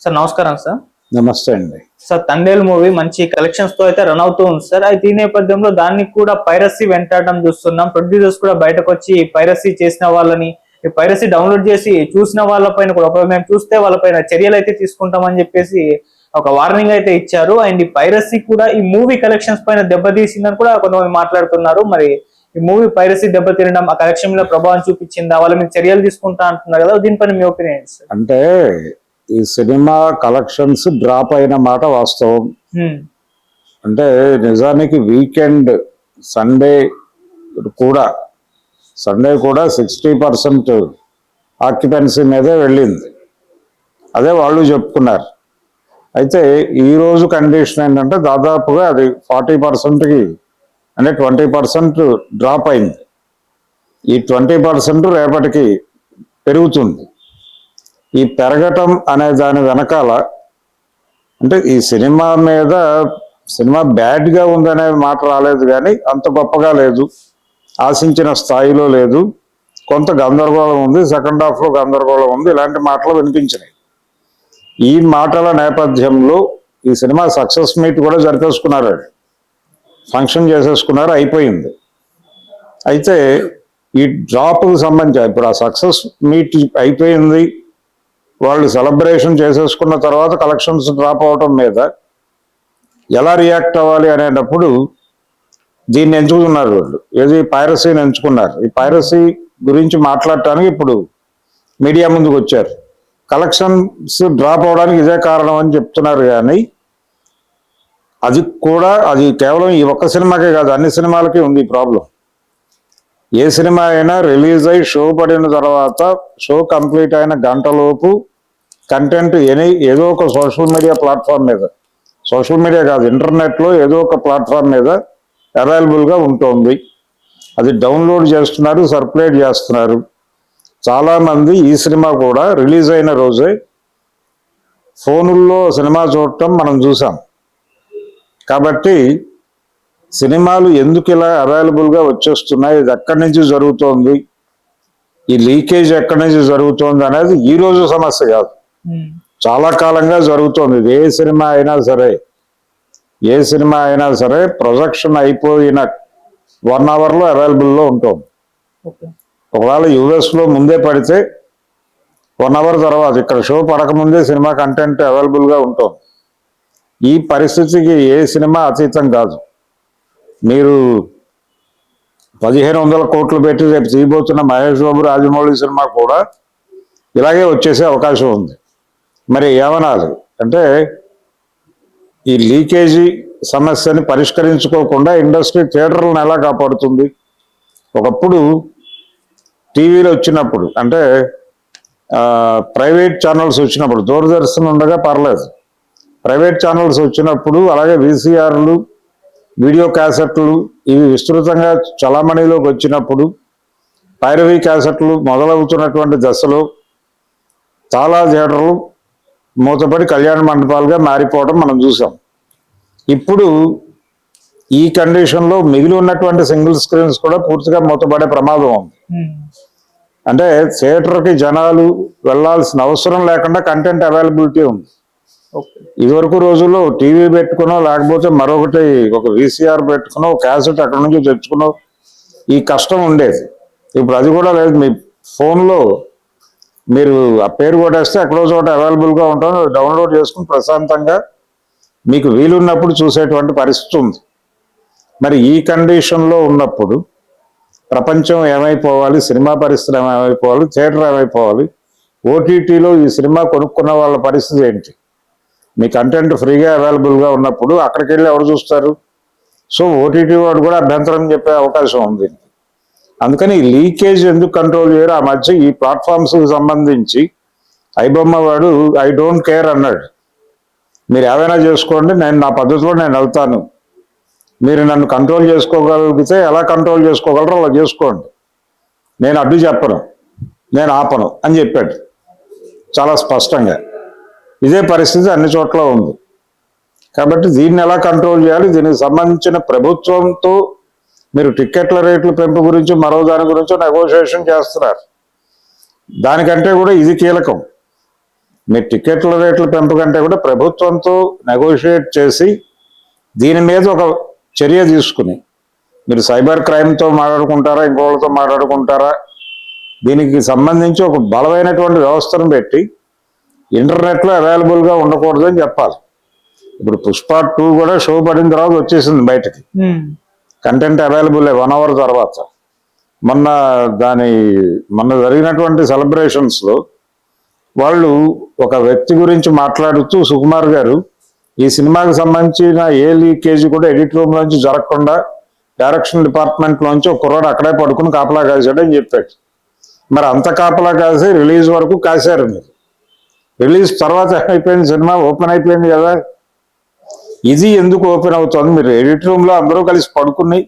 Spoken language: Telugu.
సార్ నమస్కారం సార్. నమస్తే అండి. సార్ తండేల్ మూవీ మంచి కలెక్షన్స్ తో అయితే రన్ అవుతూ ఉంది సార్. అయితే ఈ నేపథ్యంలో దాన్ని కూడా పైరసీ వెంటాడడం చూస్తున్నాం. ప్రొడ్యూసర్స్ కూడా బయటకు వచ్చి పైరసీ చేసిన వాళ్ళని, పైరసీ డౌన్లోడ్ చేసి చూసిన వాళ్ళపైన కూడా ఒకవేళ మేము చూస్తే వాళ్ళపైన చర్యలు అయితే తీసుకుంటామని చెప్పేసి ఒక వార్నింగ్ అయితే ఇచ్చారు. అండ్ ఈ పైరసీ కూడా ఈ మూవీ కలెక్షన్స్ పైన దెబ్బతీసిందని కూడా కొంతమంది మాట్లాడుతున్నారు. మరి ఈ మూవీ పైరసీ దెబ్బతినడం ఆ కలెక్షన్ మీద ప్రభావం చూపించిందా, వాళ్ళ మీద చర్యలు తీసుకుంటా అంటున్నారు కదా, దీనిపైన మీ ఒపీనియన్ సార్? అంటే ఈ సినిమా కలెక్షన్స్ డ్రాప్ అయిన మాట వాస్తవం. అంటే నిజానికి వీకెండ్ సండే కూడా 60% ఆక్యుపెన్సీ మీదే వెళ్ళింది. అదే వాళ్ళు చెప్పుకున్నారు. అయితే ఈరోజు కండిషన్ ఏంటంటే దాదాపుగా అది 40%కి అంటే 20% డ్రాప్ అయింది. ఈ 20% రేపటికి పెరుగుతుంది. ఈ పెరగటం అనే దాని వెనకాల అంటే ఈ సినిమా మీద సినిమా బ్యాడ్గా ఉందనే మాట రాలేదు, కానీ అంత గొప్పగా లేదు, ఆశించిన స్థాయిలో లేదు, కొంత గందరగోళం ఉంది, సెకండ్ హాఫ్లో గందరగోళం ఉంది, ఇలాంటి మాటలు వినిపించినాయి. ఈ మాటల నేపథ్యంలో ఈ సినిమా సక్సెస్ మీట్ కూడా జరిపేసుకున్నారు, ఫంక్షన్ చేసేసుకున్నారు, అయిపోయింది. అయితే ఈ డ్రాప్కి సంబంధించి ఇప్పుడు ఆ సక్సెస్ మీట్ అయిపోయింది, వాళ్ళు సెలబ్రేషన్ చేసేసుకున్న తర్వాత కలెక్షన్స్ డ్రాప్ అవటం మీద ఎలా రియాక్ట్ అవ్వాలి అనేటప్పుడు దీన్ని ఎంచుకున్నారు వాళ్ళు. ఏది పైరసీని ఎంచుకున్నారు. ఈ పైరసీ గురించి మాట్లాడటానికి ఇప్పుడు మీడియా ముందుకు వచ్చారు. కలెక్షన్స్ డ్రాప్ అవడానికి ఇదే కారణం అని చెప్తున్నారు, కానీ అది కేవలం ఈ ఒక్క సినిమాకే కాదు, అన్ని సినిమాలకి ఉంది ఈ ప్రాబ్లం. ఏ సినిమా అయినా రిలీజ్ అయ్యి షో పడిన తర్వాత షో కంప్లీట్ అయిన గంటలోపు కంటెంట్ ఏదో ఒక సోషల్ మీడియా ప్లాట్ఫామ్ మీద, సోషల్ మీడియా కాదు ఇంటర్నెట్లో ఏదో ఒక ప్లాట్ఫామ్ మీద అవైలబుల్గా ఉంటుంది. అది డౌన్లోడ్ చేస్తున్నారు, సర్క్యులేట్ చేస్తున్నారు. చాలామంది ఈ సినిమా కూడా రిలీజ్ అయిన రోజే ఫోనుల్లో సినిమా చూడటం మనం చూసాం. కాబట్టి సినిమాలు ఎందుకు ఇలా అవైలబుల్గా వచ్చేస్తున్నాయి, ఇది ఎక్కడి నుంచి జరుగుతోంది, ఈ లీకేజ్ ఎక్కడి నుంచి జరుగుతోంది అనేది ఈరోజు సమస్య కాదు, చాలా కాలంగా జరుగుతోంది. ఏ సినిమా అయినా సరే ప్రొజెక్షన్ అయిపోయిన 1 అవర్లో అవైలబుల్లో ఉంటుంది. ఒకవేళ యుఎస్లో ముందే పడితే 1 అవర్ తర్వాత ఇక్కడ షో పడకముందే సినిమా కంటెంట్ అవైలబుల్గా ఉంటుంది. ఈ పరిస్థితికి ఏ సినిమా అతీతం కాదు. మీరు 1500 కోట్లు పెట్టి రేపు తీయబోతున్న మహేష్ బాబు రాజమౌళి సినిమా కూడా ఇలాగే వచ్చేసే అవకాశం ఉంది. మరి ఏమనాలి అంటే ఈ లీకేజీ సమస్యని పరిష్కరించుకోకుండా ఇండస్ట్రీ థియేటర్లను ఎలా కాపాడుతుంది? ఒకప్పుడు టీవీలో వచ్చినప్పుడు అంటే ప్రైవేట్ ఛానల్స్ వచ్చినప్పుడు, దూరదర్శన్ ఉండగా పర్లేదు, ప్రైవేట్ ఛానల్స్ వచ్చినప్పుడు అలాగే వీసీఆర్లు, వీడియో క్యాసెట్లు ఇవి విస్తృతంగా చలామణిలోకి వచ్చినప్పుడు, పైరవీ క్యాసెట్లు మొదలవుతున్నటువంటి దశలో చాలా థియేటర్లు మూతపడి కళ్యాణ మండపాలుగా మారిపోవడం మనం చూసాం. ఇప్పుడు ఈ కండిషన్లో మిగిలి ఉన్నటువంటి సింగిల్ స్క్రీన్స్ కూడా పూర్తిగా మూతపడే ప్రమాదం ఉంది. అంటే థియేటర్కి జనాలు వెళ్లాల్సిన అవసరం లేకుండా కంటెంట్ అవైలబిలిటీ ఉంది. ఇదివరకు రోజుల్లో టీవీ పెట్టుకునో లేకపోతే మరొకటి ఒక వీసీఆర్ పెట్టుకునో క్యాసెట్ అక్కడ నుంచి తెచ్చుకునో ఈ కష్టం ఉండేది. ఇప్పుడు అది కూడా లేదు. మీ ఫోన్లో మీరు ఆ పేరు కొట్టేస్తే ఎక్కడో చోట అవైలబుల్గా ఉంటుంది, డౌన్లోడ్ చేసుకుని ప్రశాంతంగా మీకు వీలున్నప్పుడు చూసేటువంటి పరిస్థితి ఉంది. మరి ఈ కండిషన్లో ఉన్నప్పుడు ప్రపంచం ఏమైపోవాలి, సినిమా పరిశ్రమ ఏమైపోవాలి, థియేటర్ ఏమైపోవాలి, ఓటీటీలో ఈ సినిమా కొనుక్కున్న వాళ్ళ పరిస్థితి ఏంటి? మీ కంటెంట్ ఫ్రీగా అవైలబుల్గా ఉన్నప్పుడు అక్కడికి వెళ్ళి ఎవరు చూస్తారు? సో ఓటీటీ వాడు కూడా అభ్యంతరం చెప్పే అవకాశం ఉంది. అందుకని ఈ లీకేజ్ ఎందుకు కంట్రోల్ చేయరు? ఆ మధ్య ఈ ప్లాట్ఫామ్స్కి సంబంధించి ఐబొమ్మ వాడు ఐ డోంట్ కేర్ అన్నాడు. మీరు ఏమైనా చేసుకోండి, నేను నా పద్ధతిలో నేను వెళ్తాను, మీరు నన్ను కంట్రోల్ చేసుకోగలిగితే ఎలా కంట్రోల్ చేసుకోగలరో అలా చేసుకోండి, నేను అడ్డు చెప్పను, నేను ఆపను అని చెప్పాడు చాలా స్పష్టంగా. ఇదే పరిస్థితి అన్ని చోట్ల ఉంది. కాబట్టి దీన్ని ఎలా కంట్రోల్ చేయాలి, దీనికి సంబంధించిన ప్రభుత్వంతో మీరు టిక్కెట్ల రేట్ల పెంపు గురించి మరో దాని గురించి నెగోషియేషన్ చేస్తున్నారు. దానికంటే కూడా ఇది కీలకం. మీరు టికెట్ల రేట్ల పెంపు కంటే కూడా ప్రభుత్వంతో నెగోషియేట్ చేసి దీని మీద ఒక చర్య తీసుకుని మీరు సైబర్ క్రైమ్తో మాట్లాడుకుంటారా, ఇంకోళ్ళతో మాట్లాడుకుంటారా, దీనికి సంబంధించి ఒక బలమైనటువంటి వ్యవస్థను పెట్టి ఇంటర్నెట్లో అవైలబుల్గా ఉండకూడదని చెప్పాలి. ఇప్పుడు పుష్ప 2 కూడా షో పడిన తర్వాత వచ్చేసింది బయటకి, కంటెంట్ అవైలబుల్ 1 hour తర్వాత. మొన్న జరిగినటువంటి సెలబ్రేషన్స్లో వాళ్ళు ఒక వ్యక్తి గురించి మాట్లాడుతూ సుకుమార్ గారు ఈ సినిమాకి సంబంధించిన ఏ లీకేజీ కూడా ఎడిట్ రూమ్ నుంచి జరగకుండా డైరెక్షన్ డిపార్ట్మెంట్ లోంచి ఒక కుర్రాడు అక్కడే పడుకుని కాపలా కాసాడని చెప్పాడు. మరి అంత కాపలా కాసి రిలీజ్ వరకు కాశారు మీరు. రిలీజ్ తర్వాత అయిపోయింది, సినిమా ఓపెన్ అయిపోయింది కదా. ఇది ఎందుకు ఓపెన్ అవుతుంది? మీరు ఎడిట్ రూమ్ లో అందరూ కలిసి పడుకుని